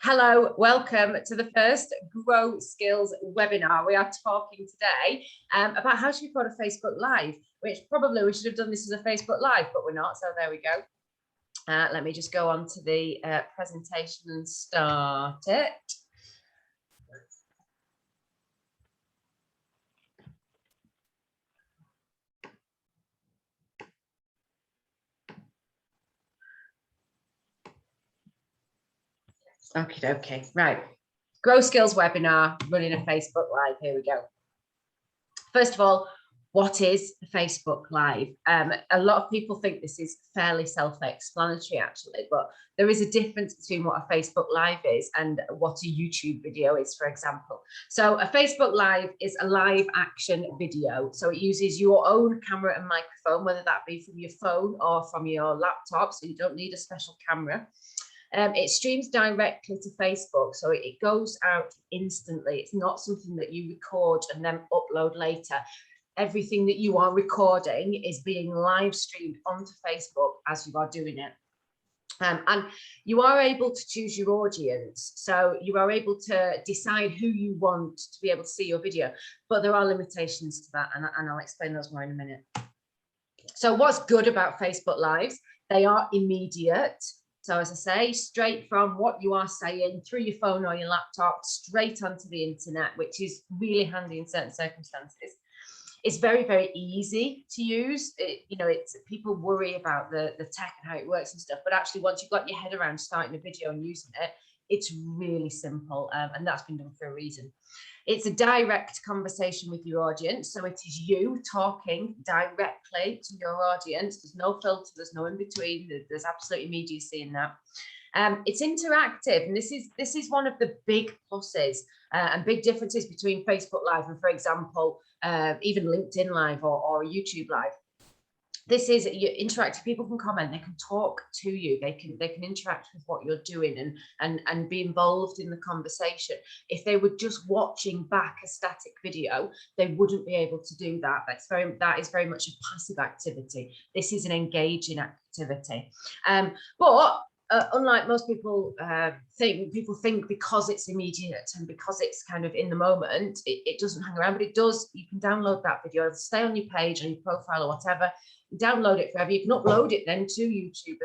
Hello, welcome to the first GrowSkills webinar. We are talking today about how to record a Facebook Live, which probably we should have done this as a Facebook Live, but we're not, so there we go. Let me just go on to the presentation and start it. Okay, right. GrowSkills webinar, running a Facebook Live. Here we go. First of all, what is Facebook Live? A lot of people think this is fairly self-explanatory, actually, but there is a difference between what a Facebook Live is and what a YouTube video is, for example. So a Facebook Live is a live action video. So it uses your own camera and microphone, whether that be from your phone or from your laptop, so you don't need a special camera. It streams directly to Facebook, so it goes out instantly. It's not something that you record and then upload later. Everything that you are recording is being live streamed onto Facebook as you are doing it. And you are able to choose your audience. So you are able to decide who you want to be able to see your video, but there are limitations to that, and I'll explain those more in a minute. So what's good about Facebook Lives? They are immediate. So as I say, straight from what you are saying through your phone or your laptop, straight onto the internet, which is really handy in certain circumstances. It's very, very easy to use. People worry about the tech and how it works and stuff, but actually once you've got your head around starting a video and using it, it's really simple, and that's been done for a reason. It's a direct conversation with your audience. So it is you talking directly to your audience. There's no filter, there's no in between. There's absolute immediacy in that. It's interactive, and this is one of the big pluses and big differences between Facebook Live and, for example, even LinkedIn Live or YouTube Live. This is interactive. People can comment, they can talk to you, they can interact with what you're doing and be involved in the conversation. If they were just watching back a static video, they wouldn't be able to do that. That is very much a passive activity. This is an engaging activity. But unlike most people think because it's immediate and because it's kind of in the moment, it doesn't hang around, but it does. You can download that video, stay on your page or your profile or whatever, download it forever. You can upload it then to YouTube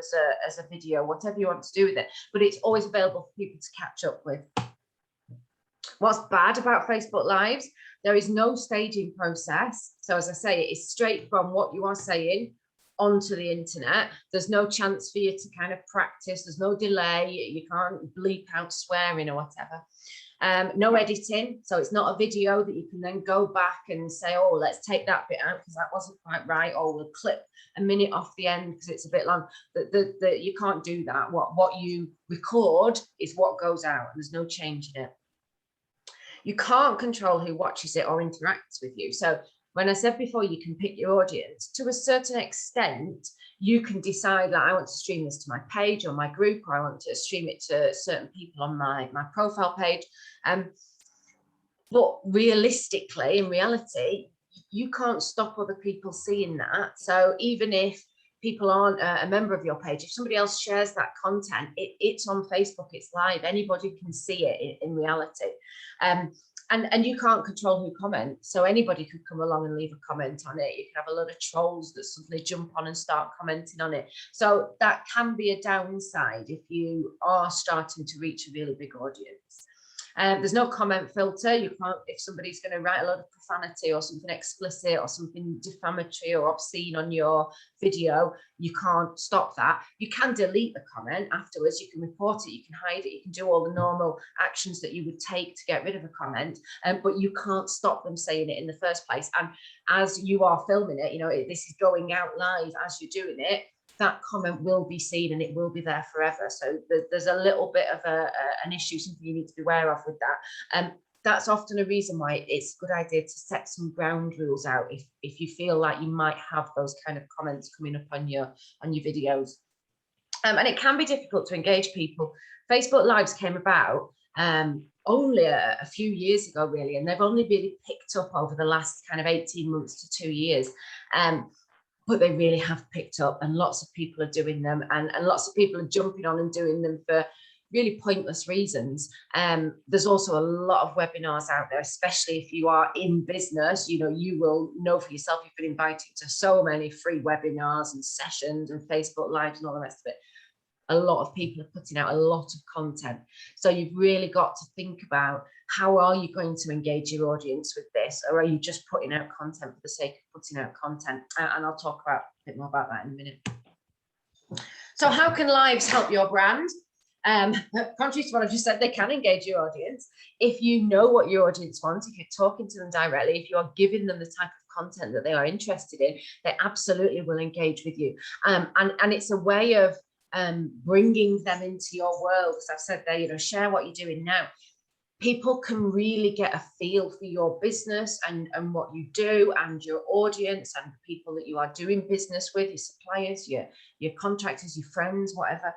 as a video, whatever you want to do with it, but it's always available for people to catch up with. What's bad about Facebook Lives? There is no staging process. So as I say, it is straight from what you are saying onto the internet. There's no chance for you to kind of practice. There's no delay. You can't bleep out swearing or whatever. No editing. So it's not a video that you can then go back and say, oh, let's take that bit out because that wasn't quite right, or we'll clip a minute off the end because it's a bit long. You can't do that. What you record is what goes out, and there's no change in it. You can't control who watches it or interacts with you. So when I said before, you can pick your audience, to a certain extent, you can decide that I want to stream this to my page or my group, or I want to stream it to certain people on my profile page. But realistically, in reality, you can't stop other people seeing that. So even if people aren't a member of your page, if somebody else shares that content, it's on Facebook, it's live, anybody can see it in reality. And you can't control who comments. So anybody could come along and leave a comment on it. You can have a lot of trolls that suddenly jump on and start commenting on it. So that can be a downside if you are starting to reach a really big audience. There's no comment filter. You can't, if somebody's going to write a lot of profanity or something explicit or something defamatory or obscene on your video, you can't stop that. You can delete the comment afterwards. You can report it, you can hide it, you can do all the normal actions that you would take to get rid of a comment, but you can't stop them saying it in the first place. And as you are filming it, this is going out live as you're doing it, that comment will be seen and it will be there forever. So there's a little bit of an issue, something you need to be aware of with that. That's often a reason why it's a good idea to set some ground rules out if you feel like you might have those kind of comments coming up on your videos. And it can be difficult to engage people. Facebook Lives came about only a few years ago, really, and they've only really picked up over the last kind of 18 months to 2 years. But they really have picked up, and lots of people are doing them, and lots of people are jumping on and doing them for really pointless reasons. There's also a lot of webinars out there, especially if you are in business. You know, you will know for yourself, you've been invited to so many free webinars and sessions and Facebook Lives and all the rest of it. A lot of people are putting out a lot of content. So you've really got to think about, how are you going to engage your audience with this? Or are you just putting out content for the sake of putting out content? And I'll talk about a bit more about that in a minute. So how can lives help your brand? Contrary to what I just said, they can engage your audience. If you know what your audience wants, if you're talking to them directly, if you are giving them the type of content that they are interested in, they absolutely will engage with you. And it's a way of bringing them into your world. As I've said there, you know, share what you're doing now. People can really get a feel for your business and what you do and your audience and the people that you are doing business with, your suppliers, your contractors, your friends, whatever,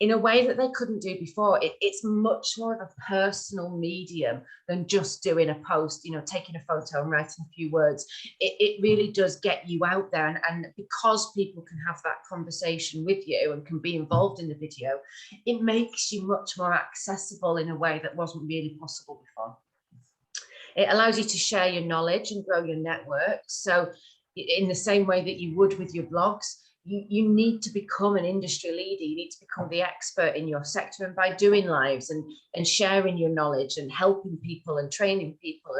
in a way that they couldn't do before. It's much more of a personal medium than just doing a post, you know, taking a photo and writing a few words. It really does get you out there. And because people can have that conversation with you and can be involved in the video, it makes you much more accessible in a way that wasn't really possible before. It allows you to share your knowledge and grow your network. So in the same way that you would with your blogs, you need to become an industry leader. You need to become the expert in your sector, and by doing lives and sharing your knowledge and helping people and training people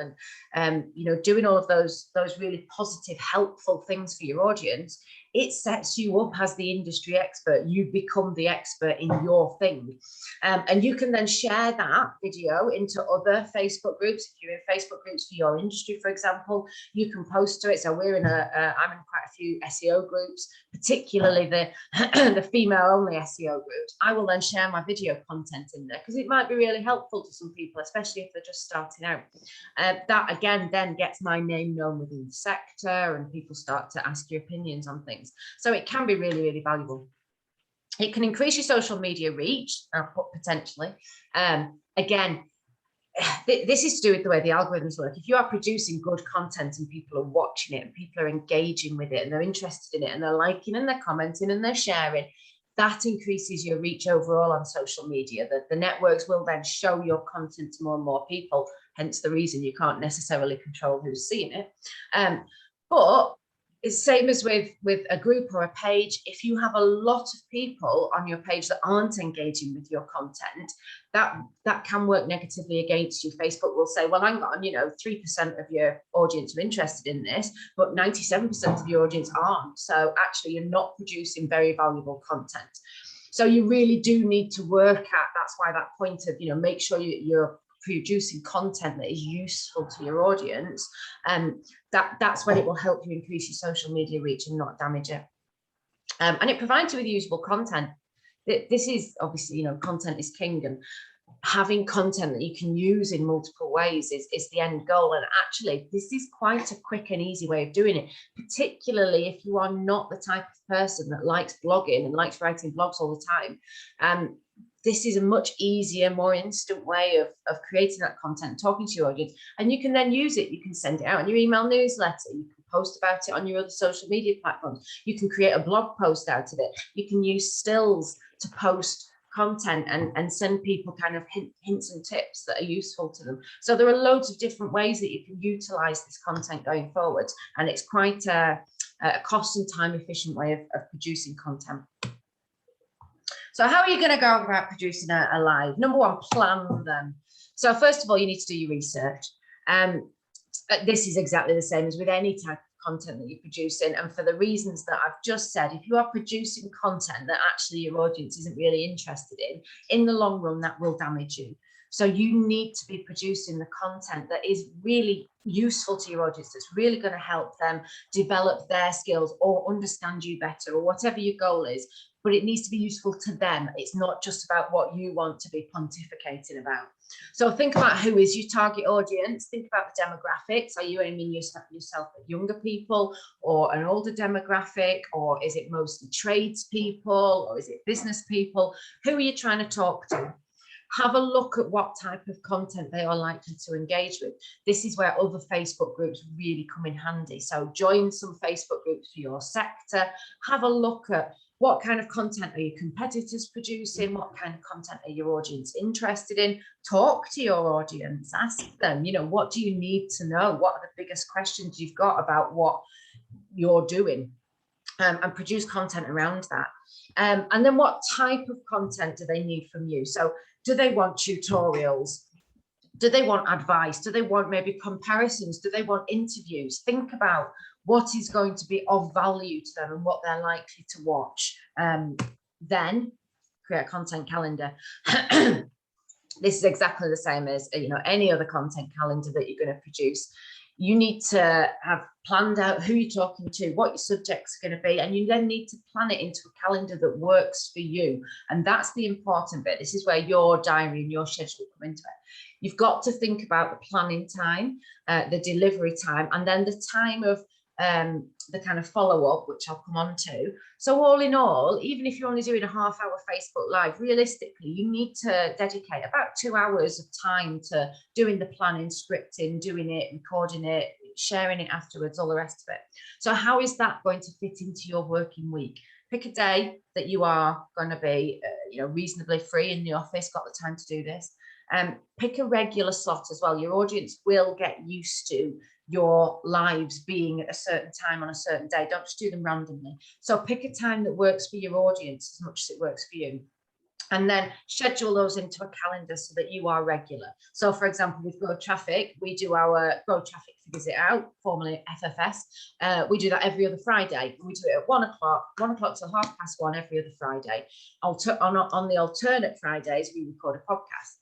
and you know, doing all of those really positive, helpful things for your audience, it sets you up as the industry expert. You become the expert in your thing, and you can then share that video into other Facebook groups. If you're in Facebook groups for your industry, for example, you can post to it. So we're in I'm in quite a few SEO groups, particularly the the female only SEO groups. I will then share my video content in there because it might be really helpful to some people, especially if they're just starting out. That again then gets my name known within the sector, and people start to ask your opinions on things. So it can be really, really valuable. It can increase your social media reach, potentially. Again, this is to do with the way the algorithms work. If you are producing good content and people are watching it and people are engaging with it and they're interested in it and they're liking and they're commenting and they're sharing, that increases your reach overall on social media. The networks will then show your content to more and more people, hence the reason you can't necessarily control who's seeing it. But it's the same as with a group or a page. If you have a lot of people on your page that aren't engaging with your content, that can work negatively against you. Facebook will say, well, hang on, you know, 3% of your audience are interested in this, but 97% of your audience aren't. So actually, you're not producing very valuable content. So you really do need to work at, that's why that point of, you know, make sure you're producing content that is useful to your audience, and that's when it will help you increase your social media reach and not damage it. And it provides you with usable content. This is obviously, you know, content is king, and having content that you can use in multiple ways is the end goal. And actually, this is quite a quick and easy way of doing it, particularly if you are not the type of person that likes blogging and likes writing blogs all the time. This is a much easier, more instant way of creating that content, talking to your audience, and you can then use it. You can send it out in your email newsletter. You can post about it on your other social media platforms. You can create a blog post out of it. You can use stills to post content and send people kind of hints and tips that are useful to them. So there are loads of different ways that you can utilize this content going forward, and it's quite a cost and time efficient way of producing content. So how are you going to go about producing a live? Number one, plan them. So first of all, you need to do your research. This is exactly the same as with any type of content that you're producing. And for the reasons that I've just said, if you are producing content that actually your audience isn't really interested in the long run, that will damage you. So you need to be producing the content that is really useful to your audience, that's really going to help them develop their skills or understand you better, or whatever your goal is. But it needs to be useful to them. It's not just about what you want to be pontificating about. So think about who is your target audience. Think about the demographics. Are you aiming yourself at younger people or an older demographic? Or is it mostly tradespeople? Or is it business people? Who are you trying to talk to? Have a look at what type of content they are likely to engage with. This is where other Facebook groups really come in handy. So join some Facebook groups for your sector. Have a look at What kind of content are your competitors producing? What kind of content are your audience interested in? Talk to your audience, ask them, you know, what do you need to know? What are the biggest questions you've got about what you're doing? And produce content around that. And then what type of content do they need from you? So do they want tutorials? Do they want advice? Do they want maybe comparisons? Do they want interviews? Think about what is going to be of value to them and what they're likely to watch. Then create a content calendar. This is exactly the same as, you know, any other content calendar that you're going to produce. You need to have planned out who you're talking to, what your subjects are going to be, and you then need to plan it into a calendar that works for you. And that's the important bit. This is where your diary and your schedule come into it. You've got to think about the planning time, the delivery time, and then the time of the kind of follow-up, which I'll come on to. So all in all, even if you're only doing a half-hour Facebook Live, realistically, you need to dedicate about 2 hours of time to doing the planning, scripting, doing it, recording it, sharing it afterwards, all the rest of it. So how is that going to fit into your working week? Pick a day that you are going to be, you know, reasonably free in the office, got the time to do this. Pick a regular slot as well. Your audience will get used to your lives being at a certain time on a certain day. Don't just do them randomly. So pick a time that works for your audience as much as it works for you. And then schedule those into a calendar so that you are regular. So for example, with Grow Traffic, we do our Grow Traffic Figures It Out, formerly FFS. We do that every other Friday. We do it at 1 o'clock till 1:30 every other Friday. On the alternate Fridays, we record a podcast.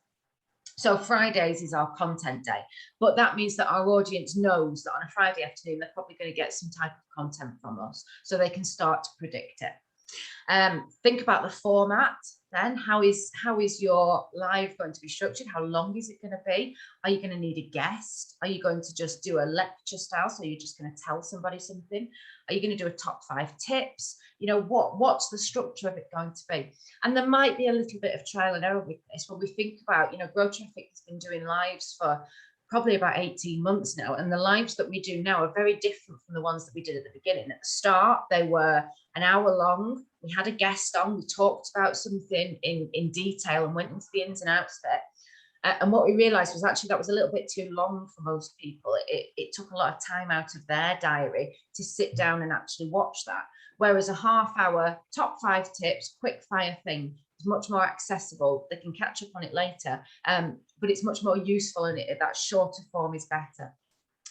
So Fridays is our content day, but that means that our audience knows that on a Friday afternoon, they're probably going to get some type of content from us, so they can start to predict it. Think about the format then. How is your live going to be structured? How long is it going to be? Are you going to need a guest? Are you going to just do a lecture style? So you're just going to tell somebody something? Are you going to do a top 5 tips? You know, what's the structure of it going to be? And there might be a little bit of trial and error with this when we think about, you know, Grow Traffic has been doing lives for probably about 18 months now. And the lives that we do now are very different from the ones that we did at the beginning. At the start, they were an hour long. We had a guest on, we talked about something in detail and went into the ins and outs of it. And what we realized was actually that was a little bit too long for most people. It took a lot of time out of their diary to sit down and actually watch that. Whereas a half-hour top 5 tips, quick fire thing is much more accessible. They can catch up on it later, but it's much more useful, and that shorter form is better.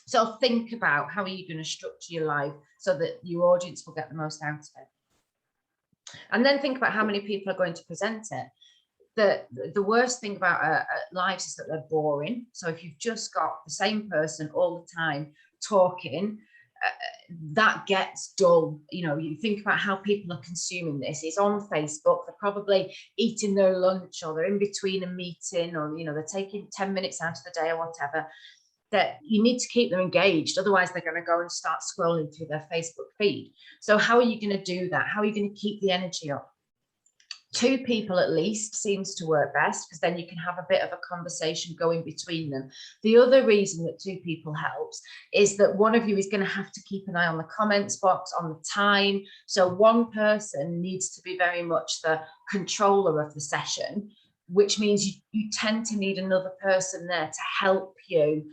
So think about how are you going to structure your live so that your audience will get the most out of it. And then think about how many people are going to present it. The worst thing about lives is that they're boring. So if you've just got the same person all the time talking, that gets dull. You know, you think about how people are consuming this. It's on Facebook, they're probably eating their lunch, or they're in between a meeting, or, you know, they're taking 10 minutes out of the day or whatever. That you need to keep them engaged, otherwise they're going to go and start scrolling through their Facebook feed. So how are you going to do that? How are you going to keep the energy up? 2 people at least seems to work best, because then you can have a bit of a conversation going between them. The other reason that 2 people helps is that one of you is going to have to keep an eye on the comments box, on the time. So one person needs to be very much the controller of the session, which means you tend to need another person there to help you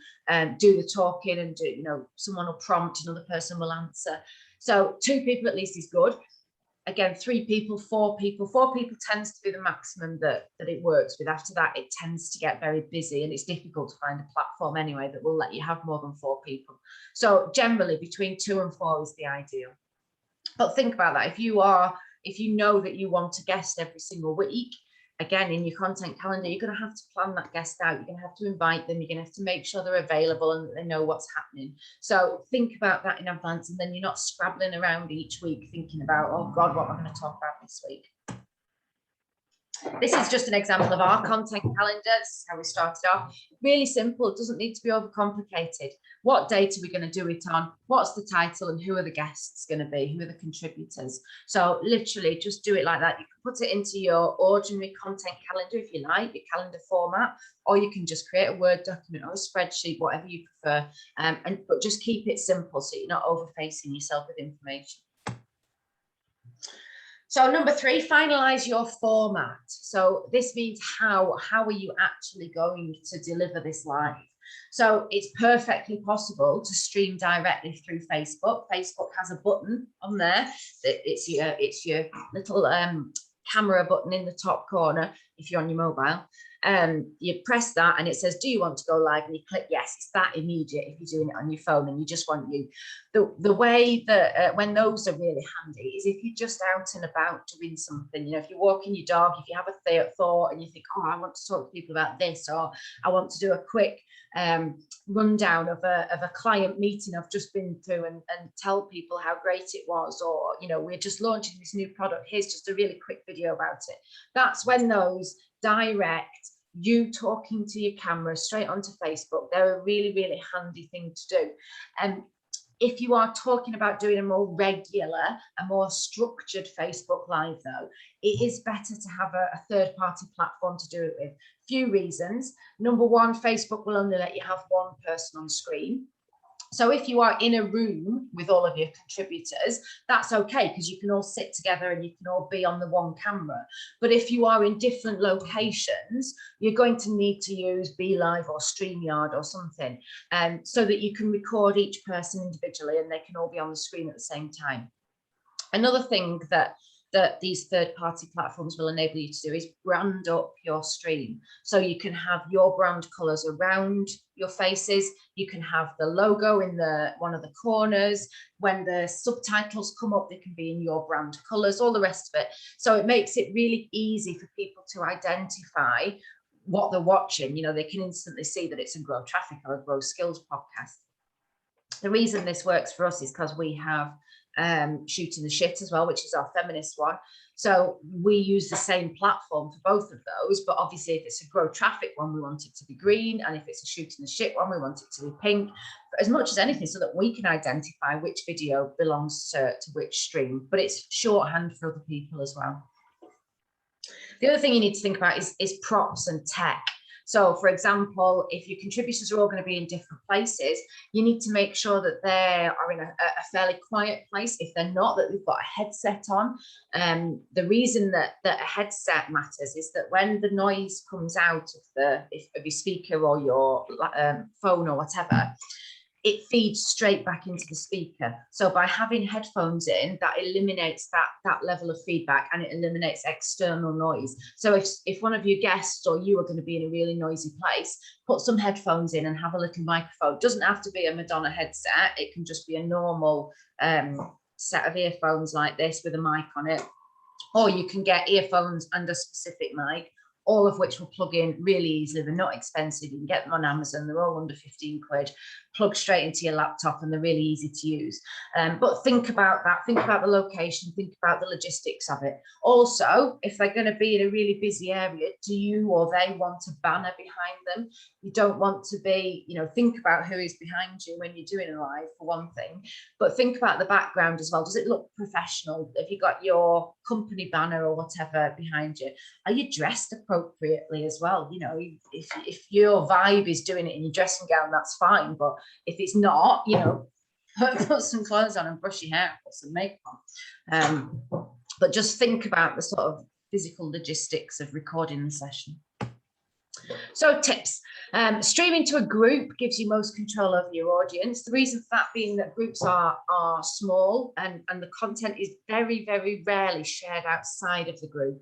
do the talking, and do, you know, someone will prompt, another person will answer. So 2 people at least is good. Again, 3 people, 4 people. 4 people tends to be the maximum that it works with. After that, it tends to get very busy, and it's difficult to find a platform anyway that will let you have more than 4 people. So generally between 2 and 4 is the ideal. But think about that. If you know that you want a guest every single week, again, in your content calendar, you're going to have to plan that guest out. You're going to have to invite them. You're going to have to make sure they're available and that they know what's happening. So think about that in advance, and then you're not scrabbling around each week thinking about, oh God, what am I going to talk about this week? This is just an example of our content calendar. This is how we started off. Really simple. It doesn't need to be overcomplicated. What date are we going to do it on? What's the title, and who are the guests going to be? Who are the contributors? So literally just do it like that. You can put it into your ordinary content calendar if you like, your calendar format, or you can just create a Word document or a spreadsheet, whatever you prefer. But just keep it simple so you're not overfacing yourself with information. So number 3, finalize your format. So this means how are you actually going to deliver this live? So it's perfectly possible to stream directly through Facebook. Facebook has a button on there. It's your little camera button in the top corner if you're on your mobile. You press that and it says, do you want to go live? And you click yes. It's that immediate if you're doing it on your phone and you just want you. The way that when those are really handy is if you're just out and about doing something, you know, if you're walking your dog, if you have a thought and you think, oh, I want to talk to people about this, or I want to do a quick rundown of a client meeting I've just been through and tell people how great it was, or, you know, we're just launching this new product, here's just a really quick video about it. That's when those direct, you talking to your camera straight onto Facebook, they're a really, really handy thing to do. And if you are talking about doing a more regular, a more structured Facebook Live, though, it is better to have a third-party platform to do it with. Few reasons. Number 1, Facebook will only let you have one person on screen. So if you are in a room with all of your contributors, that's okay, because you can all sit together and you can all be on the one camera. But if you are in different locations, you're going to need to use BeLive or StreamYard or something, so that you can record each person individually and they can all be on the screen at the same time. Another thing that these third-party platforms will enable you to do is brand up your stream. So you can have your brand colors around your faces. You can have the logo in one of the corners. When the subtitles come up, they can be in your brand colors, all the rest of it. So it makes it really easy for people to identify what they're watching. You know, they can instantly see that it's a Grow Traffic or a GrowSkills podcast. The reason this works for us is because we have Shooting the Shit as well, which is our feminist one. So we use the same platform for both of those, but obviously if it's a Grow Traffic one, we want it to be green, and if it's a Shooting the Shit one, we want it to be pink, as much as anything, so that we can identify which video belongs to which stream. But it's shorthand for other people as well. The other thing you need to think about is props and tech. So, for example, if your contributors are all going to be in different places, you need to make sure that they are in a fairly quiet place. If they're not, that they've got a headset on. The reason that a headset matters is that when the noise comes out of your speaker or your phone or whatever, it feeds straight back into the speaker. So by having headphones in, that eliminates that level of feedback, and it eliminates external noise. So if one of your guests or you are going to be in a really noisy place, put some headphones in and have a little microphone. It doesn't have to be a Madonna headset. It can just be a normal set of earphones like this with a mic on it. Or you can get earphones and a specific mic, all of which will plug in really easily. They're not expensive. You can get them on Amazon. They're all under 15 quid. Plug straight into your laptop, and they're really easy to use. But think about that. Think about the location. Think about the logistics of it. Also, if they're going to be in a really busy area, do you or they want a banner behind them? You don't want to be, think about who is behind you when you're doing a live, for one thing. But think about the background as well. Does it look professional? Have you got your company banner or whatever behind you? Are you dressed appropriately as well? If your vibe is doing it in your dressing gown, that's fine. But if it's not, put some clothes on and brush your hair, put some makeup on. But just think about the sort of physical logistics of recording the session. So tips. Streaming to a group gives you most control over your audience. The reason for that being that groups are small, and the content is very, very rarely shared outside of the group.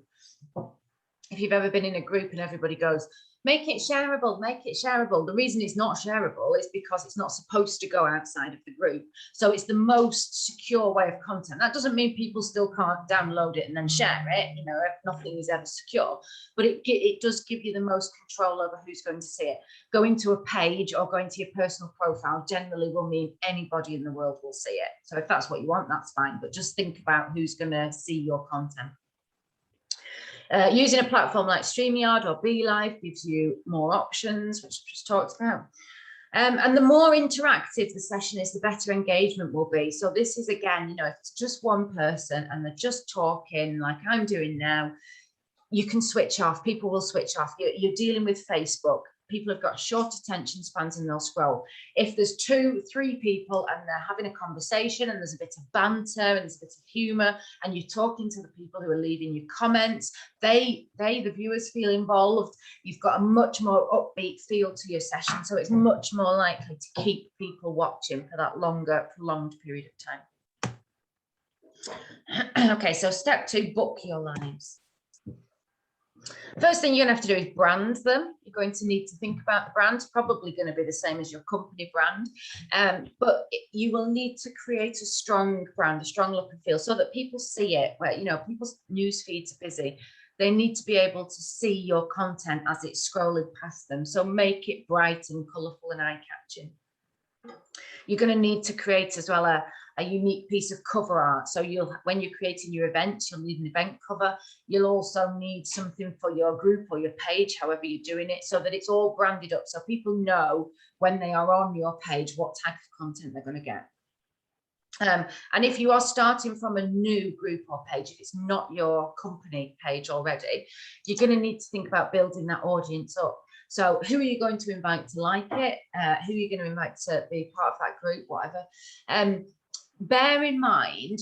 If you've ever been in a group and everybody goes, make it shareable, make it shareable. The reason it's not shareable is because it's not supposed to go outside of the group. So it's the most secure way of content. That doesn't mean people still can't download it and then share it. Nothing is ever secure, but it does give you the most control over who's going to see it. Going to a page or going to your personal profile generally will mean anybody in the world will see it. So if that's what you want, that's fine. But just think about who's going to see your content. Using a platform like StreamYard or BeLive gives you more options, which I just talked about. And the more interactive the session is, the better engagement will be. So this is, again, if it's just one person and they're just talking like I'm doing now, you can switch off. People will switch off. You're dealing with Facebook. people have got short attention spans and they'll scroll. If there's 2, 3 people and they're having a conversation and there's a bit of banter and there's a bit of humor and you're talking to the people who are leaving you comments, the viewers feel involved. You've got a much more upbeat feel to your session, so it's much more likely to keep people watching for that longer, prolonged period of time. Okay, so step 2, book your lives. First thing you're going to have to do is brand them. You're going to need to think about the brand. It's probably going to be the same as your company brand, but you will need to create a strong brand, a strong look and feel, so that people see it. Where, you know, people's news feeds are busy. They need to be able to see your content as it's scrolling past them. So make it bright and colourful and eye-catching. You're going to need to create as well a unique piece of cover art. So when you're creating your events, you'll need an event cover. You'll also need something for your group or your page, however you're doing it, so that it's all branded up, so people know when they are on your page what type of content they're going to get. And if you are starting from a new group or page, if it's not your company page already, you're going to need to think about building that audience up. So who are you going to invite to like it? Who are you going to invite to be part of that group, whatever? Bear in mind,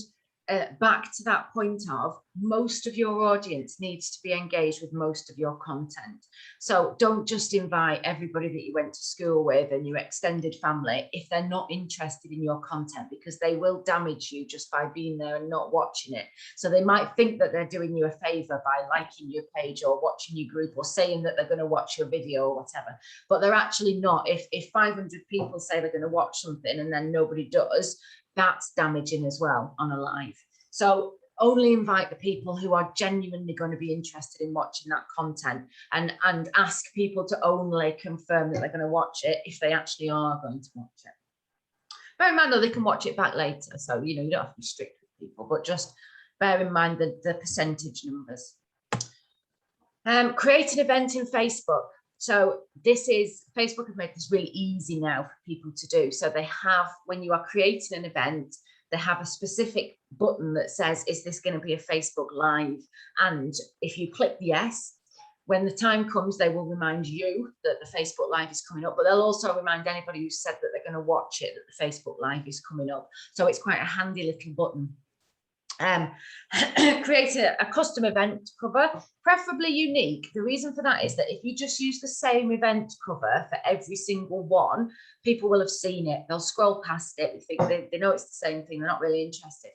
back to that point of, most of your audience needs to be engaged with most of your content. So don't just invite everybody that you went to school with and your extended family if they're not interested in your content, because they will damage you just by being there and not watching it. So they might think that they're doing you a favor by liking your page or watching your group or saying that they're going to watch your video or whatever, but they're actually not. If 500 people say they're going to watch something and then nobody does, that's damaging as well on a live. So only invite the people who are genuinely going to be interested in watching that content, and ask people to only confirm that they're going to watch it if they actually are going to watch it. Bear in mind though, they can watch it back later, so you know, you don't have to be strict with people, but just bear in mind the percentage numbers. Create an event in Facebook. So Facebook have made this really easy now for people to do. So they have, when you are creating an event, they have a specific button that says, is this going to be a Facebook Live? And if you click yes, when the time comes, they will remind you that the Facebook Live is coming up, but they'll also remind anybody who said that they're going to watch it that the Facebook Live is coming up. So it's quite a handy little button. Create a custom event cover, preferably unique. The reason for that is that if you just use the same event cover for every single one, people will have seen it, they'll scroll past it, they know it's the same thing, they're not really interested.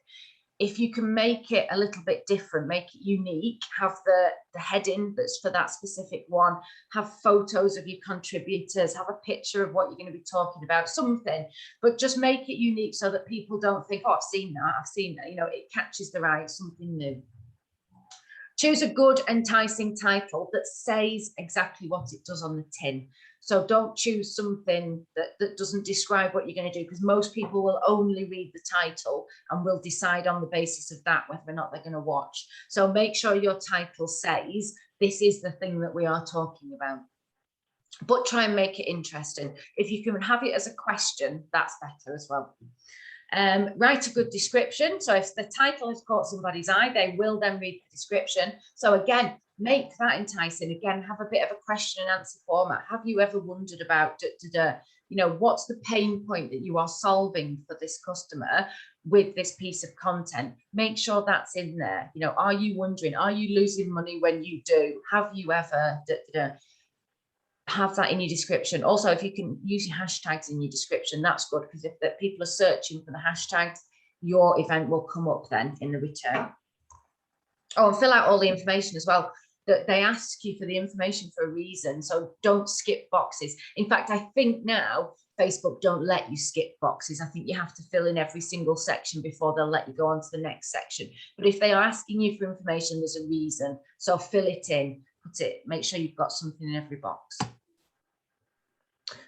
If you can make it a little bit different, make it unique, have the heading that's for that specific one, have photos of your contributors, have a picture of what you're going to be talking about, something, but just make it unique so that people don't think, oh, I've seen that, you know, it catches their eye, something new. Choose a good, enticing title that says exactly what it does on the tin. So don't choose something that doesn't describe what you're going to do, because most people will only read the title and will decide on the basis of that whether or not they're going to watch. So make sure your title says, this is the thing that we are talking about. But try and make it interesting. If you can have it as a question, that's better as well. Write a good description. So if the title has caught somebody's eye, they will then read the description. So again, make that enticing. Again, have a bit of a question and answer format. Have you ever wondered about, you know, what's the pain point that you are solving for this customer with this piece of content? Make sure that's in there. You know, are you wondering, are you losing money when you do? Have you ever, have that in your description. Also, if you can use your hashtags in your description, that's good, because if people are searching for the hashtags, your event will come up then in the return. Oh, and fill out all the information as well. That they ask you for the information for a reason, so don't skip boxes. In fact, I think now Facebook don't let you skip boxes. I think you have to fill in every single section before they'll let you go on to the next section. But if they are asking you for information, there's a reason, so fill it in, make sure you've got something in every box.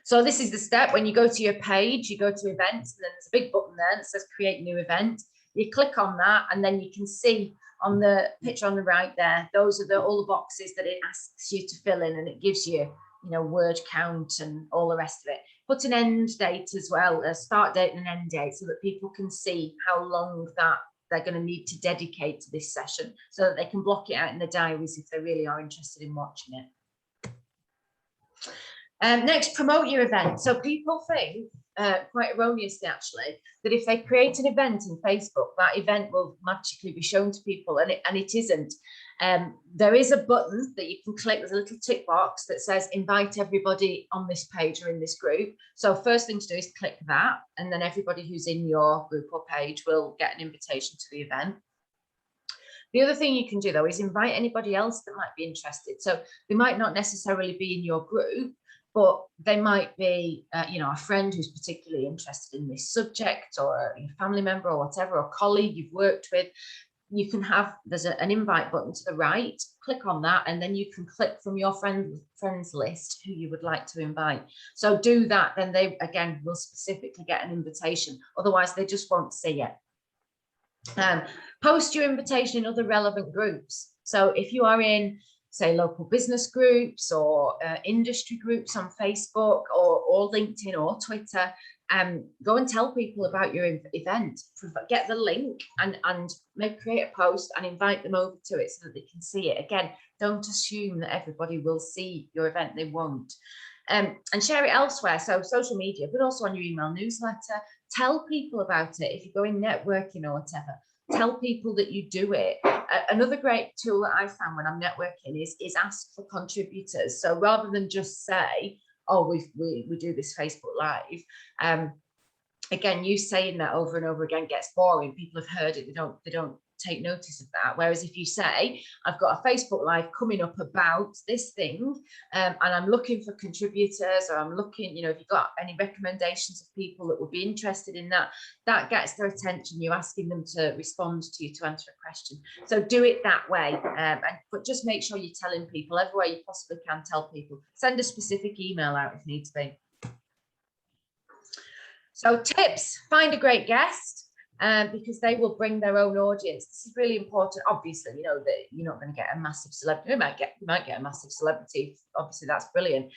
So this is the step. When you go to your page, you go to events, and then there's a big button there that says create new event. You click on that, and then you can see on the picture on the right there, those are all the boxes that it asks you to fill in, and it gives you, you know, word count and all the rest of it. Put an end date as well, a start date and an end date, so that people can see how long that they're going to need to dedicate to this session, so that they can block it out in their diaries if they really are interested in watching it. Next, promote your event. So people think, quite erroneously actually, that if they create an event in Facebook, that event will magically be shown to people, and it isn't. There is a button that you can click. There's a little tick box that says invite everybody on this page or in this group. So first thing to do is click that, and then everybody who's in your group or page will get an invitation to the event. The other thing you can do though is invite anybody else that might be interested. So they might not necessarily be in your group, but they might be, a friend who's particularly interested in this subject, or a family member or whatever, or a colleague you've worked with. You can have, there's an invite button to the right, click on that, and then you can click from your friends list who you would like to invite. So do that, then they, again, will specifically get an invitation. Otherwise, they just won't see it. Post your invitation in other relevant groups. So if you are in, say, local business groups or industry groups on Facebook or LinkedIn or Twitter, go and tell people about your event. Get the link and create a post and invite them over to it so that they can see it. Again, don't assume that everybody will see your event. They won't. And share it elsewhere. So social media, but also on your email newsletter. Tell people about it. If you're going networking or whatever, tell people that you do it. Another great tool that I found when I'm networking is ask for contributors. So rather than just say, oh, we do this Facebook Live, again, you saying that over and over again gets boring. People have heard it. They don't take notice of that. Whereas if you say, I've got a Facebook Live coming up about this thing, and I'm looking for contributors, or I'm looking, if you've got any recommendations of people that would be interested in that, that gets their attention. You're asking them to respond to you, to answer a question. So do it that way. But just make sure you're telling people everywhere you possibly can. Tell people, send a specific email out if need to be. So tips, find a great guest. Because they will bring their own audience. This is really important. Obviously, that you're not going to get a massive celebrity. You might get a massive celebrity. Obviously, that's brilliant.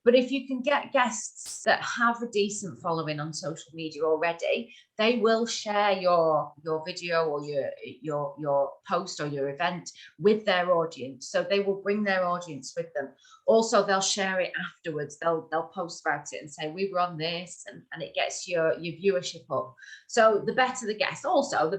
But if you can get guests that have a decent following on social media already, they will share your video or your post or your event with their audience. So they will bring their audience with them. Also, they'll share it afterwards. They'll post about it and say, we were on this, and it gets your viewership up. So the better the guest, the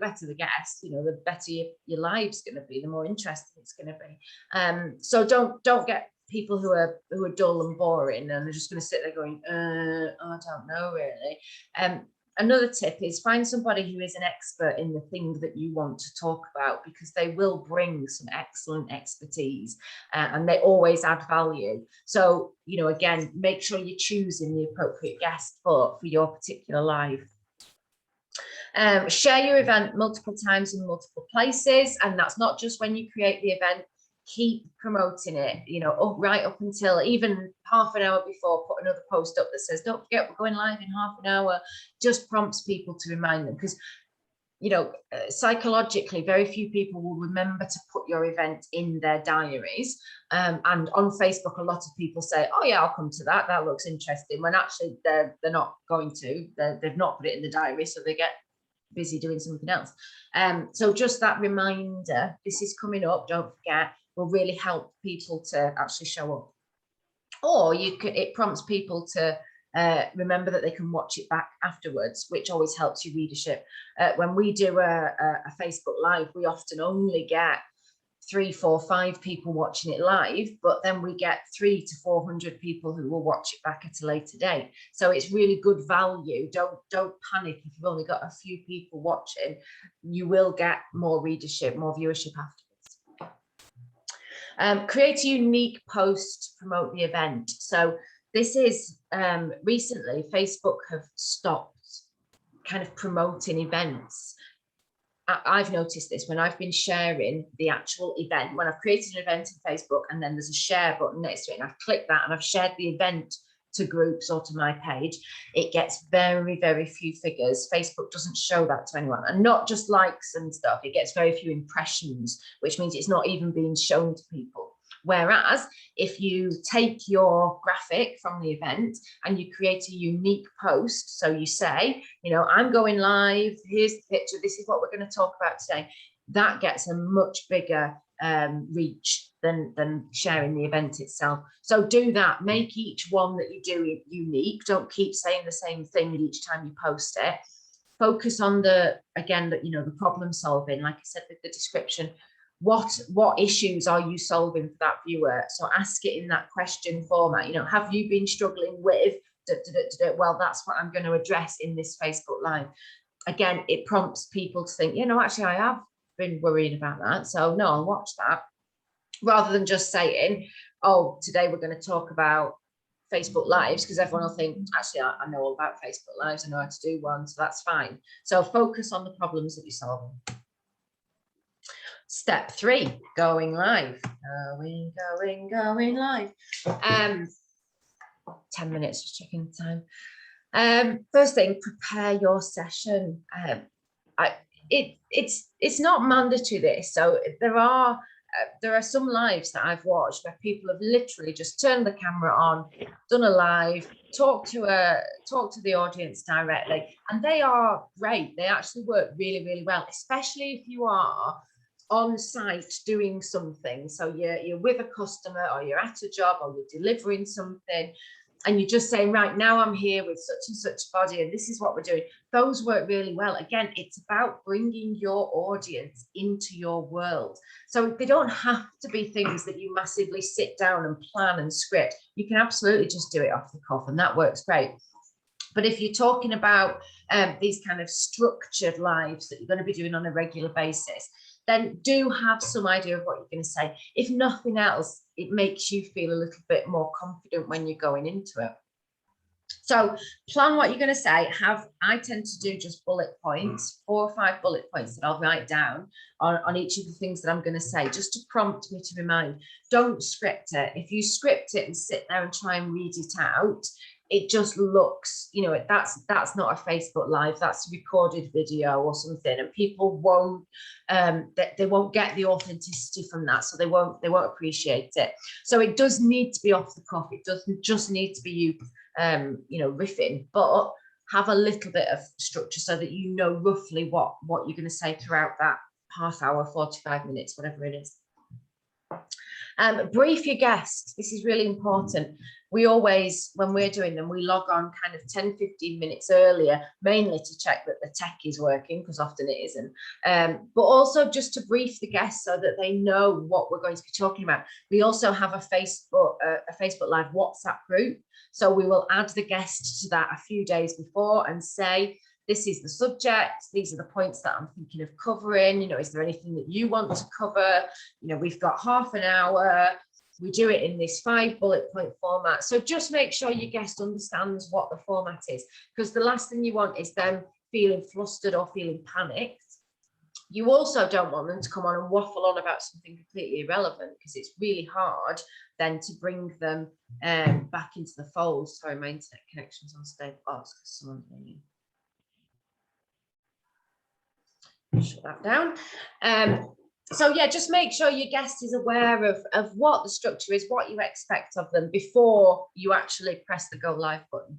better your live's going to be, the more interesting it's going to be. So don't get people who are dull and boring and they're just going to sit there going, I don't know really. Another tip is find somebody who is an expert in the thing that you want to talk about, because they will bring some excellent expertise and they always add value. So, again, make sure you're choosing the appropriate guest for your particular live. Share your event multiple times in multiple places, and that's not just when you create the event. Keep promoting it, right up until even half an hour before. Put another post up that says, don't forget, we're going live in half an hour. Just prompts people to remind them, because psychologically, very few people will remember to put your event in their diaries. And on Facebook, a lot of people say, oh yeah, I'll come to that. That looks interesting, when actually they're not going to. They've not put it in the diary, so they get busy doing something else. So just that reminder, this is coming up, don't forget, will really help people to actually show up. Or it prompts people to remember that they can watch it back afterwards, which always helps your readership. When we do a Facebook Live, we often only get 3, 4, 5 people watching it live, but then we get 300 to 400 people who will watch it back at a later date. So it's really good value. Don't panic if you've only got a few people watching. You will get more readership, more viewership afterwards. Create a unique post to promote the event. So this is recently Facebook have stopped kind of promoting events. I've noticed this when I've been sharing the actual event, when I've created an event in Facebook and then there's a share button next to it, and I've clicked that and I've shared the event to groups or to my page, it gets very, very few figures. Facebook doesn't show that to anyone, and not just likes and stuff. It gets very few impressions, which means it's not even being shown to people. Whereas if you take your graphic from the event and you create a unique post, so you say, I'm going live, here's the picture, this is what we're going to talk about today, that gets a much bigger reach than sharing the event itself. So do that. Make each one that you do unique. Don't keep saying the same thing each time you post it. Focus on the problem solving, like I said with the description. What issues are you solving for that viewer? So ask it in that question format. Have you been struggling with well, that's what I'm going to address in this Facebook Live. Again, it prompts people to think, actually I have been worrying about that, so no, I'll watch that, rather than just saying, oh, today we're going to talk about Facebook Lives, because everyone will think, actually I know all about Facebook Lives, I know how to do one, so that's fine. So focus on the problems that you're solving. Step 3, going live. Going live. 10 minutes, just checking the time. First thing, prepare your session. It's not mandatory this, so there are some lives that I've watched where people have literally just turned the camera on, done a live, talk to the audience directly, and they are great. They actually work really, really well, especially if you are on site doing something. So you're with a customer, or you're at a job, or you're delivering something, and you're just saying, right now I'm here with such and such body, and this is what we're doing. Those work really well. Again, it's about bringing your audience into your world. So they don't have to be things that you massively sit down and plan and script. You can absolutely just do it off the cuff, and that works great. But if you're talking about these kind of structured lives that you're going to be doing on a regular basis, then do have some idea of what you're going to say. If nothing else, it makes you feel a little bit more confident when you're going into it. So plan what you're going to say. I tend to do just bullet points, 4 or 5 bullet points that I'll write down on each of the things that I'm going to say, just to prompt me to remind. Don't script it. If you script it and sit there and try and read it out, it just looks, that's not a Facebook Live, that's a recorded video or something, and people won't they won't get the authenticity from that, so they won't appreciate it. So it does need to be off the cuff. It doesn't just need to be you riffing, but have a little bit of structure so that you know roughly what you're going to say throughout that half hour, 45 minutes, whatever it is. Brief your guests. This is really important. We always, when we're doing them, we log on kind of 10-15 minutes earlier, mainly to check that the tech is working, because often it isn't, but also just to brief the guests so that they know what we're going to be talking about. We also have a Facebook Live WhatsApp group, so we will add the guest to that a few days before and say, this is the subject, these are the points that I'm thinking of covering, is there anything that you want to cover? We've got half an hour, we do it in this 5 bullet point format. So just make sure your guest understands what the format is, because the last thing you want is them feeling flustered or feeling panicked. You also don't want them to come on and waffle on about something completely irrelevant, because it's really hard then to bring them back into the fold. Sorry, my internet connection's unstable. Oh, it's because someone's ringing. Shut that down. So yeah, just make sure your guest is aware of what the structure is, what you expect of them before you actually press the go live button.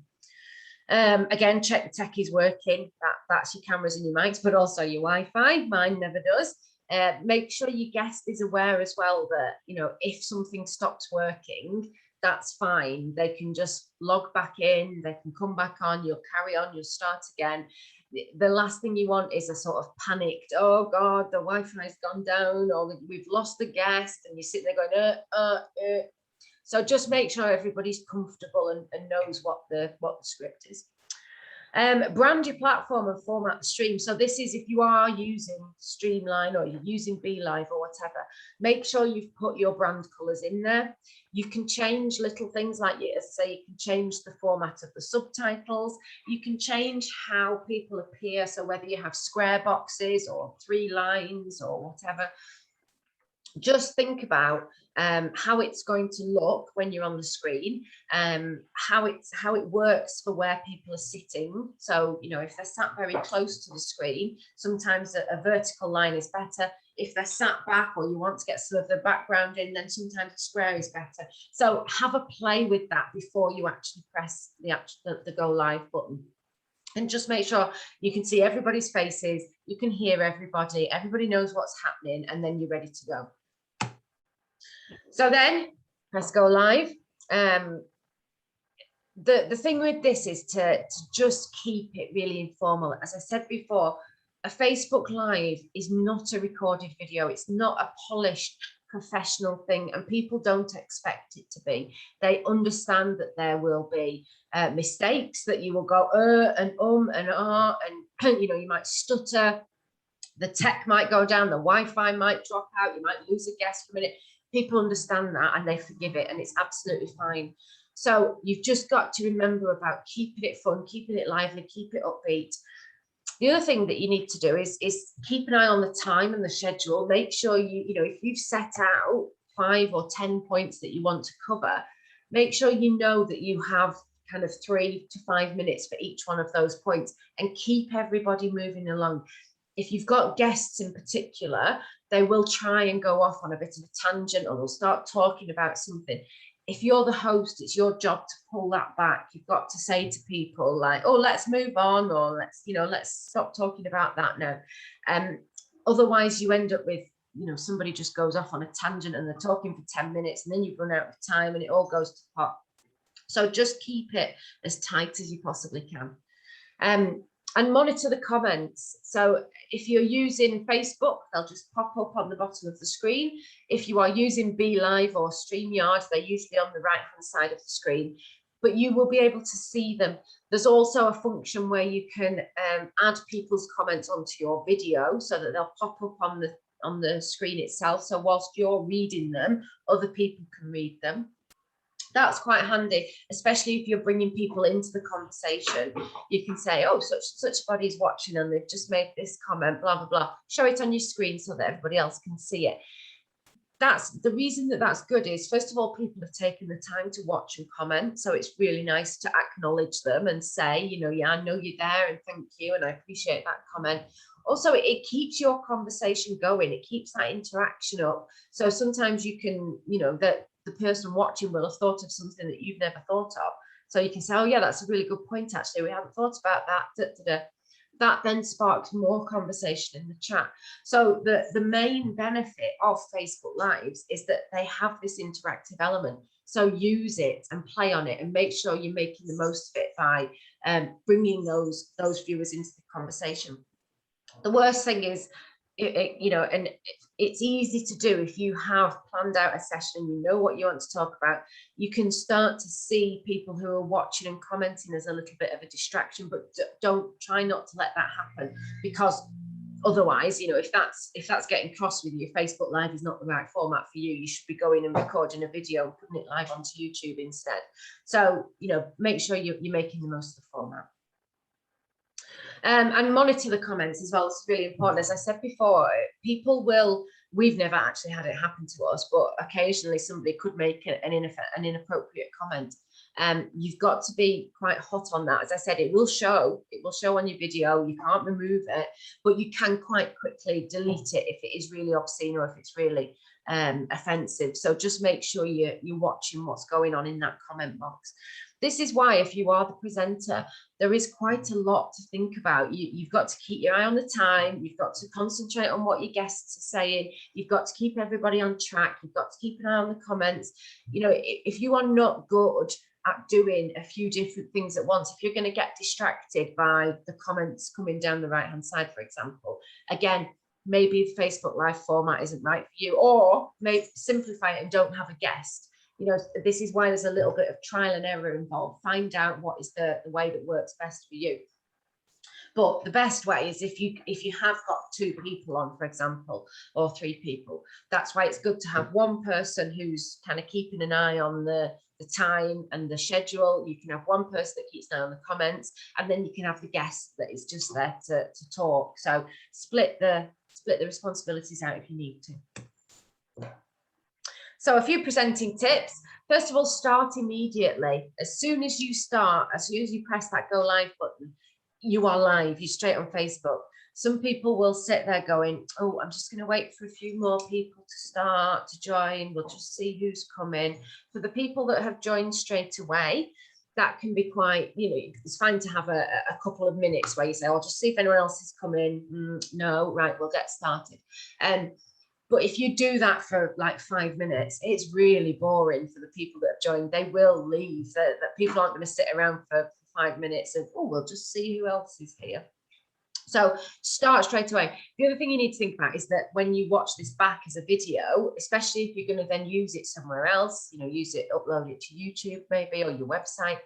Again, check the tech is working. That's your cameras and your mics, but also your Wi-Fi. Mine never does. Make sure your guest is aware as well that, if something stops working, that's fine. They can just log back in, they can come back on, you'll carry on, you'll start again. The last thing you want is a sort of panicked, oh God, the Wi-Fi's gone down, or we've lost the guest, and you're sitting there going, So just make sure everybody's comfortable and knows what the script is. Brand your platform and format the stream. So this is if you are using Streamline or you're using BeLive or whatever, make sure you've put your brand colors in there. You can change little things like, you can change the format of the subtitles. You can change how people appear. So whether you have square boxes or 3 lines or whatever, just think about how it's going to look when you're on the screen, how it works for where people are sitting. So, if they're sat very close to the screen, sometimes a vertical line is better. If they're sat back or you want to get some of the background in, then sometimes a square is better. So have a play with that before you actually press the go live button. And just make sure you can see everybody's faces, you can hear everybody knows what's happening, and then you're ready to go. So then press go live. The thing with this is to just keep it really informal. As I said before, a Facebook Live is not a recorded video. It's not a polished professional thing, and people don't expect it to be. They understand that there will be mistakes, that you will go and ah, and you know, you might stutter, the tech might go down, the Wi-Fi might drop out, you might lose a guest for a minute. People understand that and they forgive it, and it's absolutely fine. So you've just got to remember about keeping it fun, keeping it lively, keep it upbeat. The other thing that you need to do is keep an eye on the time and the schedule. Make sure you know, if you've set out 5 or 10 points that you want to cover, make sure you know that you have kind of 3 to 5 minutes for each one of those points, and keep everybody moving along. If you've got guests in particular, they will try and go off on a bit of a tangent, or they'll start talking about something. If you're the host, it's your job to pull that back. You've got to say to people like, oh, let's move on, or let's stop talking about that now. Otherwise you end up with, you know, somebody just goes off on a tangent and they're talking for 10 minutes and then you've run out of time and it all goes to pot. So just keep it as tight as you possibly can. And monitor the comments. So if you're using Facebook, they'll just pop up on the bottom of the screen. If you are using BeLive or StreamYard, they're usually on the right-hand side of the screen, but you will be able to see them. There's also a function where you can add people's comments onto your video so that they'll pop up on the screen itself. So whilst you're reading them, other people can read them. That's quite handy, especially if you're bringing people into the conversation. You can say, oh, such body's watching and they've just made this comment, blah, blah, blah. Show it on your screen so that everybody else can see it. That's the reason that that's good is, first of all, people have taken the time to watch and comment. So it's really nice to acknowledge them and say, you know, yeah, I know you're there and thank you. And I appreciate that comment. Also, it keeps your conversation going. It keeps that interaction up. So sometimes you can, you know, that the person watching will have thought of something that you've never thought of. So you can say, oh yeah, that's a really good point, actually. We haven't thought about that. That then sparks more conversation in the chat. So the main benefit of Facebook Lives is that they have this interactive element. So use it and play on it and make sure you're making the most of it by bringing those viewers into the conversation. The worst thing is, you know, and it's easy to do if you have planned out a session, you know what you want to talk about. You can start to see people who are watching and commenting as a little bit of a distraction, but try not to let that happen, because otherwise, you know, if that's getting cross with you, Facebook Live is not the right format for you. You should be going and recording a video and putting it live onto YouTube instead. So, you know, make sure you're making the most of the format. And monitor the comments as well. It's really important. As I said before, we've never actually had it happen to us, but occasionally somebody could make an inappropriate comment. You've got to be quite hot on that. As I said, it will show on your video. You can't remove it, but you can quite quickly delete it if it is really obscene or if it's really offensive. So just make sure you're watching what's going on in that comment box. This is why, if you are the presenter, there is quite a lot to think about. You've got to keep your eye on the time. You've got to concentrate on what your guests are saying. You've got to keep everybody on track. You've got to keep an eye on the comments. You know, if you are not good at doing a few different things at once, if you're going to get distracted by the comments coming down the right-hand side, for example, again, maybe the Facebook Live format isn't right for you, or maybe simplify it and don't have a guest. You know, this is why there's a little bit of trial and error involved. Find out what is the way that works best for you. But the best way is if you have got 2 people on, for example, or 3 people. That's why it's good to have one person who's kind of keeping an eye on the time and the schedule. You can have one person that keeps an eye on the comments, and then you can have the guest that is just there to talk. So split the responsibilities out if you need to. So a few presenting tips. First of all, start immediately. As soon as you press that go live button, you are live, you're straight on Facebook. Some people will sit there going, oh, I'm just going to wait for a few more people to start to join. We'll just see who's coming. For the people that have joined straight away, that can be quite, you know, it's fine to have a couple of minutes where you say, I'll just see if anyone else is coming. No, right, we'll get started. But if you do that for like 5 minutes, it's really boring for the people that have joined. They will leave. That people aren't going to sit around for 5 minutes and, oh, we'll just see who else is here. So start straight away. The other thing you need to think about is that when you watch this back as a video, especially if you're going to then use it somewhere else, use it, upload it to YouTube maybe, or your website,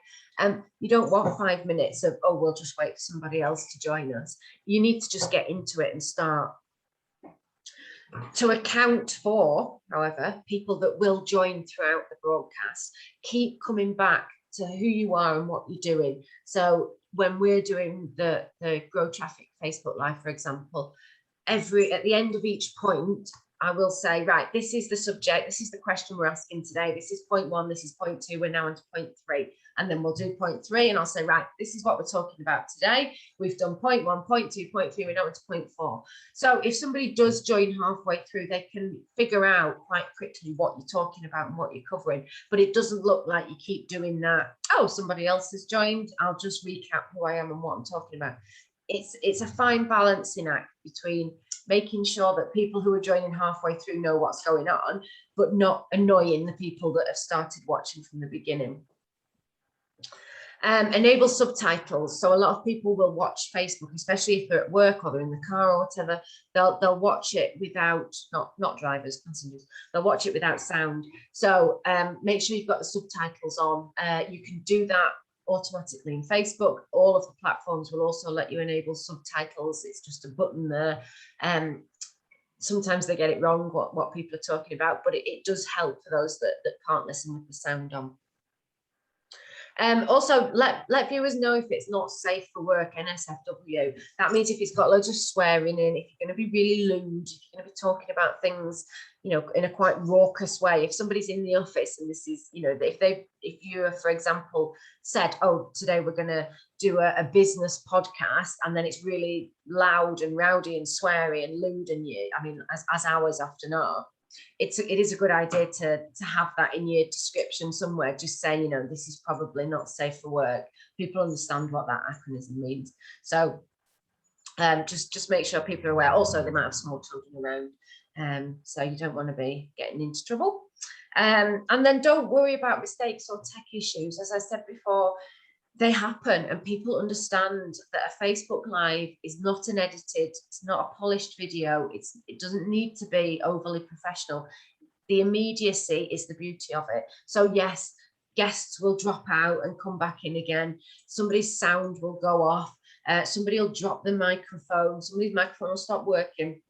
you don't want 5 minutes of, oh, we'll just wait for somebody else to join us. You need to just get into it and start. To account for, however, people that will join throughout the broadcast, keep coming back to who you are and what you're doing. So when we're doing the Grow Traffic Facebook Live, for example, at the end of each point, I will say, right, this is the subject, this is the question we're asking today, this is point 1, this is point 2, we're now on to point 3, and then we'll do point 3, and I'll say, right, this is what we're talking about today. We've done point 1, point 2, point 3, we're now on to point 4. So if somebody does join halfway through, they can figure out quite quickly what you're talking about and what you're covering, but it doesn't look like you keep doing that. Oh, somebody else has joined, I'll just recap who I am and what I'm talking about. It's a fine balancing act between making sure that people who are joining halfway through know what's going on, but not annoying the people that have started watching from the beginning. Enable subtitles. So a lot of people will watch Facebook, especially if they're at work or they're in the car or whatever. They'll watch it without, not drivers, passengers. They'll watch it without sound. So make sure you've got the subtitles on. You can do that automatically in Facebook. All of the platforms will also let you enable subtitles. It's just a button there. Sometimes they get it wrong what people are talking about, but it does help for those that can't listen with the sound on. Also, let viewers know if it's not safe for work, NSFW. That means if it's got loads of swearing in, if you're going to be really lewd, if you're going to be talking about things, in a quite raucous way. If somebody's in the office and this is, if you, for example, said, oh, today we're going to do a business podcast, and then it's really loud and rowdy and sweary and lewd, and as ours often are. It is a good idea to have that in your description somewhere. Just say, this is probably not safe for work. People understand what that acronym means. So just make sure people are aware. Also, they might have small children around, so you don't want to be getting into trouble. And then don't worry about mistakes or tech issues. As I said before, they happen, and people understand that a Facebook Live is not an edited, it's not a polished video. It doesn't need to be overly professional. The immediacy is the beauty of it. So yes, guests will drop out and come back in again. Somebody's sound will go off. Somebody will drop the microphone. Somebody's microphone will stop working.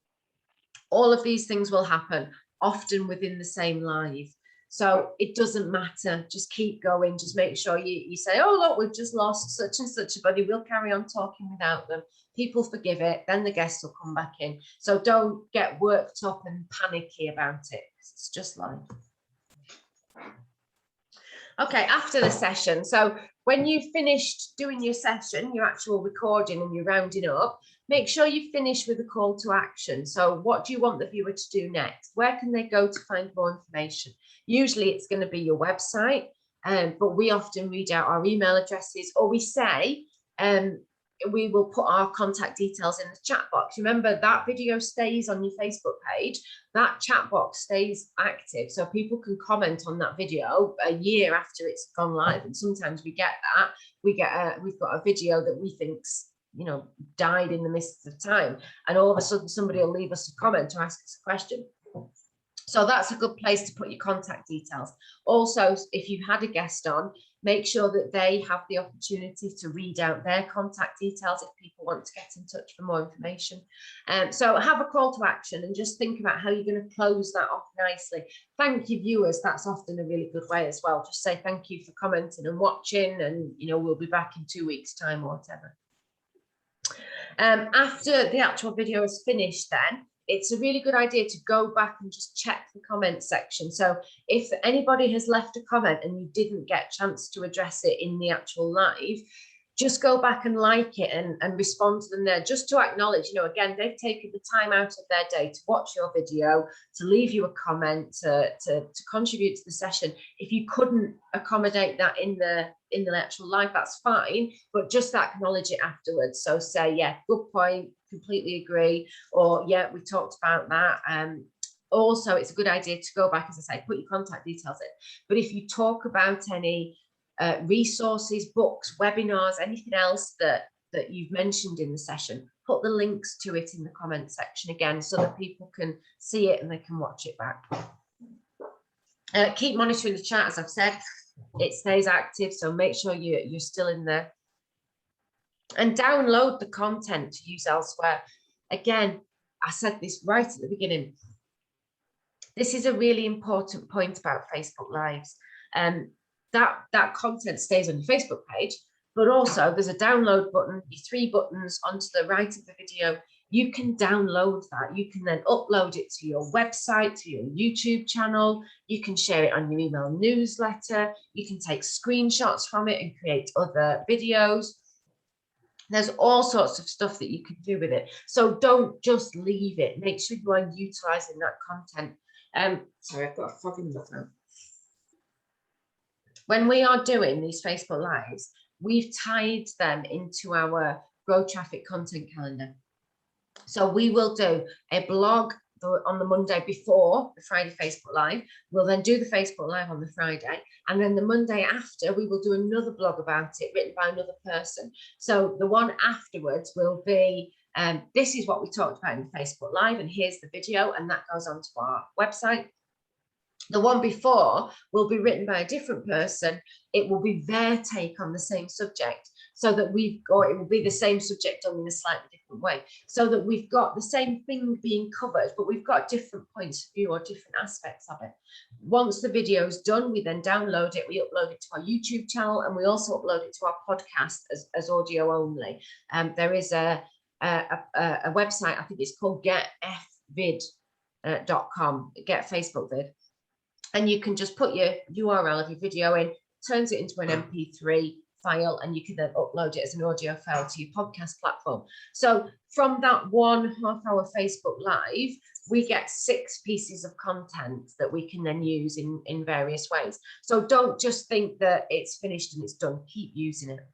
All of these things will happen, often within the same live. So it doesn't matter, just keep going. Just make sure you say, oh, look, we've just lost such and such a buddy. We'll carry on talking without them. People forgive it, then the guests will come back in. So don't get worked up and panicky about it. It's just life. Okay, after the session. So when you've finished doing your session, your actual recording, and you're rounding up, make sure you finish with a call to action. So what do you want the viewer to do next? Where can they go to find more information? Usually it's going to be your website, but we often read out our email addresses, or we say, we will put our contact details in the chat box. Remember, that video stays on your Facebook page. That chat box stays active, so people can comment on that video a year after it's gone live. And sometimes we get that. We've got a video that we think's, died in the midst of time, and all of a sudden somebody will leave us a comment or ask us a question. So that's a good place to put your contact details. Also, if you've had a guest on, make sure that they have the opportunity to read out their contact details if people want to get in touch for more information. So have a call to action and just think about how you're going to close that off nicely. Thank you, viewers. That's often a really good way as well. Just say thank you for commenting and watching, and we'll be back in 2 weeks' time or whatever. After the actual video is finished, then it's a really good idea to go back and just check the comment section. So if anybody has left a comment and you didn't get a chance to address it in the actual live, just go back and like it and respond to them there, just to acknowledge, again, they've taken the time out of their day to watch your video, to leave you a comment, to contribute to the session. If you couldn't accommodate that in the actual live, that's fine, but just acknowledge it afterwards. So say, yeah, good point, completely agree, or yeah, we talked about that, also it's a good idea to go back, as I say, put your contact details in. But if you talk about any resources, books, webinars, anything else that you've mentioned in the session, put the links to it in the comment section again, so that people can see it and they can watch it back. Keep monitoring the chat, as I've said, it stays active, so make sure you're still in there. And download the content to use elsewhere. Again, I said this right at the beginning. This is a really important point about Facebook Lives. That content stays on your Facebook page, but also there's a download button, your 3 buttons onto the right of the video. You can download that. You can then upload it to your website, to your YouTube channel. You can share it on your email newsletter. You can take screenshots from it and create other videos. There's all sorts of stuff that you can do with it. So don't just leave it. Make sure you are utilizing that content. Sorry, I've got a frog in my throat. When we are doing these Facebook Lives, we've tied them into our Grow Traffic content calendar. So we will do a blog on the Monday before the Friday Facebook Live. We'll then do the Facebook Live on the Friday. And then the Monday after, we will do another blog about it written by another person. So the one afterwards will be, this is what we talked about in the Facebook Live, and here's the video, and that goes onto our website. The one before will be written by a different person. It will be their take on the same subject, so that we've got, it will be the same subject done in a slightly different way, so that we've got the same thing being covered, but we've got different points of view or different aspects of it. Once the video is done, we then download it, we upload it to our YouTube channel, and we also upload it to our podcast as audio only. There is a website, I think it's called getfvid.com, Get Facebook Vid. And you can just put your URL of your video in, turns it into an MP3 file, and you can then upload it as an audio file to your podcast platform. So from that 1.5 hour Facebook Live, we get 6 pieces of content that we can then use in various ways. So don't just think that it's finished and it's done. Keep using it.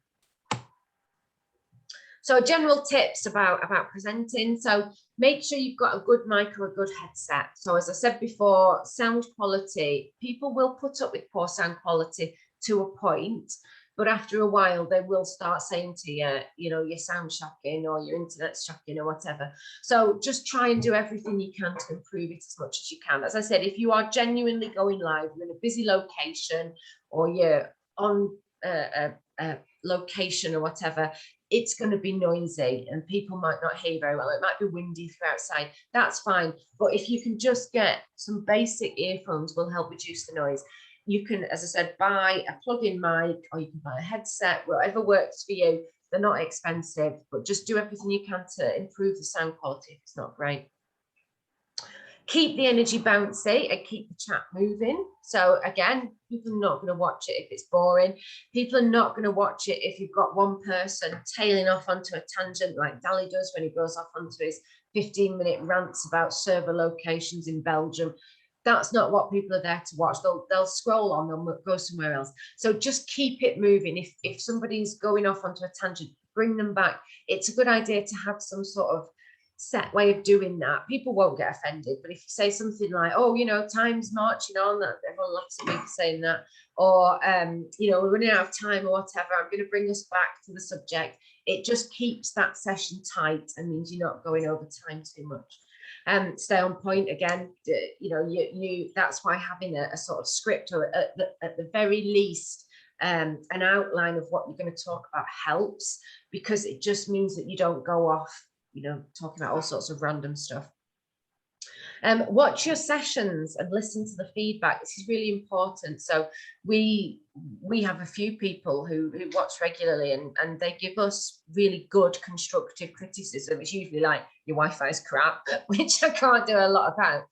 So general tips about presenting. So make sure you've got a good mic or a good headset. So as I said before, sound quality, people will put up with poor sound quality to a point, but after a while they will start saying to you, you know, your sound shocking or your internet's shocking or whatever. So just try and do everything you can to improve it as much as you can. As I said, if you are genuinely going live, you're in a busy location or you're on a location or whatever, it's going to be noisy and people might not hear you very well. It might be windy if you're outside. That's fine. But if you can just get some basic earphones, will help reduce the noise. You can, as I said, buy a plug-in mic, or you can buy a headset, whatever works for you. They're not expensive, but just do everything you can to improve the sound quality if it's not great. Keep the energy bouncy and keep the chat moving. So again, people are not going to watch it if it's boring. People are not going to watch it if you've got one person tailing off onto a tangent like Dali does when he goes off onto his 15-minute rants about server locations in Belgium. That's not what people are there to watch. They'll scroll on, they'll go somewhere else. So just keep it moving. If somebody's going off onto a tangent, bring them back. It's a good idea to have some sort of set way of doing that. People won't get offended, but if you say something like, oh, you know, time's marching on, that everyone laughs at me for saying that, or you know, we're running out of time or whatever, I'm going to bring us back to the subject. It just keeps that session tight and means you're not going over time too much. Stay on point again. You know, you that's why having a sort of script, or at the very least an outline of what you're going to talk about helps, because it just means that you don't go off, you know, talking about all sorts of random stuff. Watch your sessions and listen to the feedback. This is really important. So we have a few people who watch regularly, and they give us really good constructive criticism. It's usually like, your Wi-Fi is crap, which I can't do a lot about.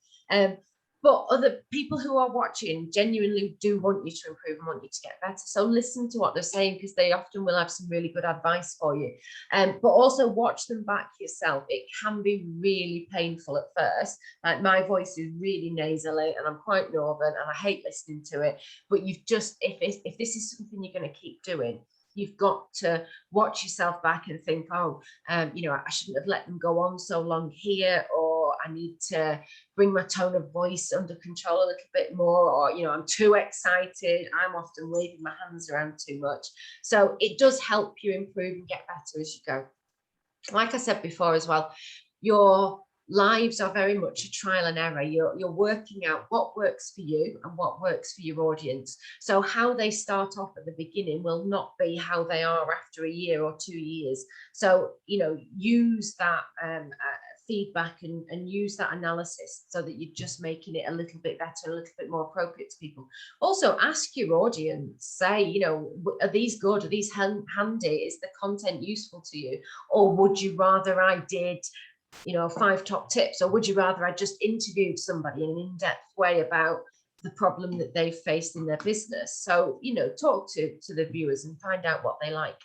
But other people who are watching genuinely do want you to improve and want you to get better. So listen to what they're saying, because they often will have some really good advice for you. But also watch them back yourself. It can be really painful at first. Like, my voice is really nasally and I'm quite northern and I hate listening to it. But you've just, if this is something you're going to keep doing, you've got to watch yourself back and think, oh, you know, I shouldn't have let them go on so long here, or I need to bring my tone of voice under control a little bit more, or, you know, I'm too excited, I'm often waving my hands around too much. So it does help you improve and get better as you go. Like I said before as well, your lives are very much a trial and error. You're working out what works for you and what works for your audience. So how they start off at the beginning will not be how they are after a year or 2 years. So, you know, use that feedback and use that analysis so that you're just making it a little bit better, a little bit more appropriate to people. Also ask your audience, say, you know, are these good? Are these handy? Is the content useful to you? Or would you rather I did, you know, 5 top tips, or would you rather I just interviewed somebody in an in-depth way about the problem that they've faced in their business? So, you know, talk to the viewers and find out what they like.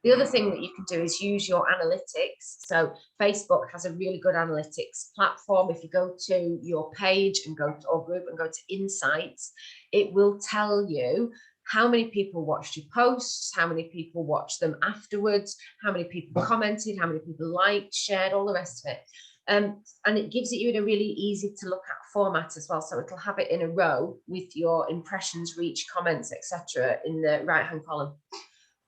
The other thing that you can do is use your analytics. So Facebook has a really good analytics platform. If you go to your page and go to or group and go to Insights, it will tell you how many people watched your posts, how many people watched them afterwards, how many people commented, how many people liked, shared, all the rest of it. And it gives it you in a really easy to look at format as well. So it'll have it in a row with your impressions, reach, comments, etc. in the right-hand column.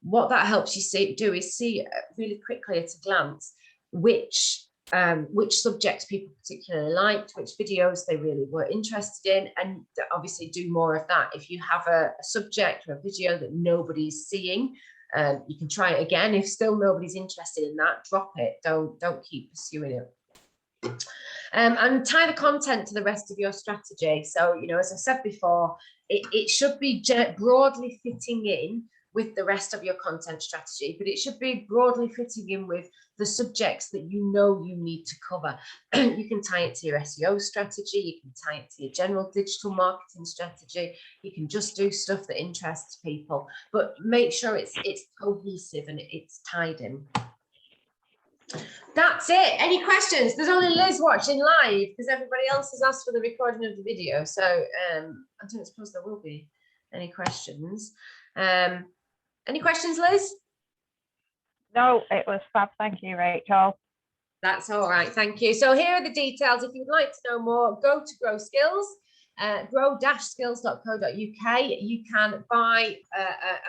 What that helps you do is see really quickly at a glance which subjects people particularly liked, which videos they really were interested in, and obviously do more of that. If you have a subject or a video that nobody's seeing, you can try it again. If still nobody's interested in that, drop it. Don't keep pursuing it. And tie the content to the rest of your strategy. So, you know, as I said before, it should be broadly fitting in with the rest of your content strategy, but it should be broadly fitting in with the subjects that you know you need to cover. You can tie it to your SEO strategy, you can tie it to your general digital marketing strategy, you can just do stuff that interests people, but make sure it's cohesive and it's tied in. That's it. Any questions? There's only Liz watching live because everybody else has asked for the recording of the video. So I don't suppose there will be any questions. Any questions, Liz? No, it was fab. Thank you, Rachel. That's all right. Thank you. So here are the details. If you'd like to know more, go to GrowSkills, grow-skills.co.uk. You can buy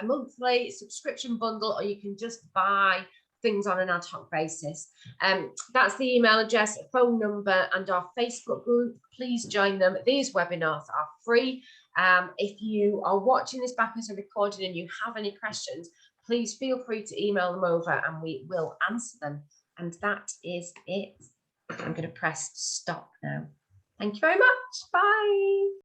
a monthly subscription bundle, or you can just buy things on an ad hoc basis. That's the email address, phone number, and our Facebook group. Please join them. These webinars are free. If you are watching this back as a recording and you have any questions, please feel free to email them over and we will answer them. And that is it. I'm going to press stop now. Thank you very much. Bye.